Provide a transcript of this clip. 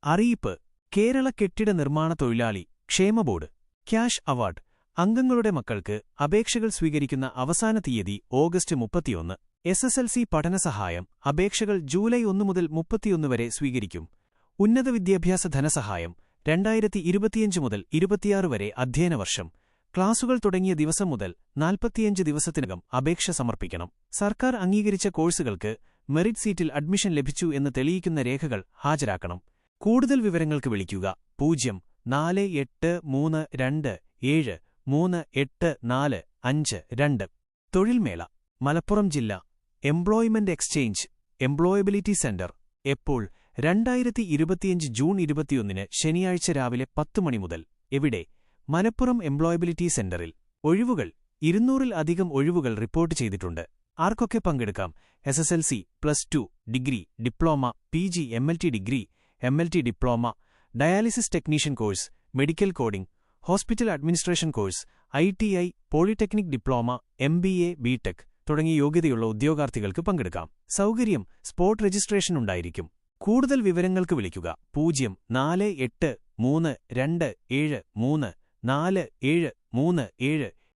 അറിയിപ്പ്. കേരള കെട്ടിട നിർമ്മാണ തൊഴിലാളി ക്ഷേമ ബോർഡ് ക്യാഷ് അവാർഡ് അംഗങ്ങളുടെ മക്കൾക്ക് അപേക്ഷകൾ സ്വീകരിക്കുന്ന അവസാന തീയതി ഓഗസ്റ്റ് 31. SSLC പഠനസഹായം അപേക്ഷകൾ ജൂലൈ 1 മുതൽ 31 വരെ സ്വീകരിക്കും. ഉന്നത വിദ്യാഭ്യാസ ധനസഹായം 2025 മുതൽ 26 വരെ അധ്യയന വർഷം. ക്ലാസുകൾ തുടങ്ങിയ ദിവസം മുതൽ 45 ദിവസത്തിനകം അപേക്ഷ സമർപ്പിക്കണം. സർക്കാർ അംഗീകരിച്ച കോഴ്സുകൾക്ക് മെറിറ്റ് സീറ്റിൽ അഡ്മിഷൻ ലഭിച്ചു എന്ന് തെളിയിക്കുന്ന രേഖകൾ ഹാജരാക്കണം. കൂടുതൽ വിവരങ്ങൾക്ക് വിളിക്കുക 04832738452. തൊഴിൽമേള മലപ്പുറം ജില്ല എംപ്ലോയ്മെന്റ് എക്സ്ചേഞ്ച് എംപ്ലോയബിലിറ്റി സെന്റർ എപ്പോൾ 2025 ജൂൺ 21 ശനിയാഴ്ച രാവിലെ 10 മണി മുതൽ. എവിടെ? മലപ്പുറം എംപ്ലോയബിലിറ്റി സെന്ററിൽ. ഒഴിവുകൾ 200-ൽ അധികം ഒഴിവുകൾ റിപ്പോർട്ട് ചെയ്തിട്ടുണ്ട്. ആർക്കൊക്കെ പങ്കെടുക്കാം? SSLC, +2, degree, diploma, PG, MLT degree, MLT diploma, dialysis technician course, medical coding, hospital administration course, ITI, polytechnic diploma, MBA, BTech തുടങ്ങിയ യോഗ്യതയുള്ള ഉദ്യോഗാർത്ഥികൾക്ക് പങ്കെടുക്കാം. സൗകര്യം സ്പോട്ട് രജിസ്ട്രേഷൻ ഉണ്ടായിരിക്കും. കൂടുതൽ വിവരങ്ങൾക്ക് വിളിക്കുക 04832734477.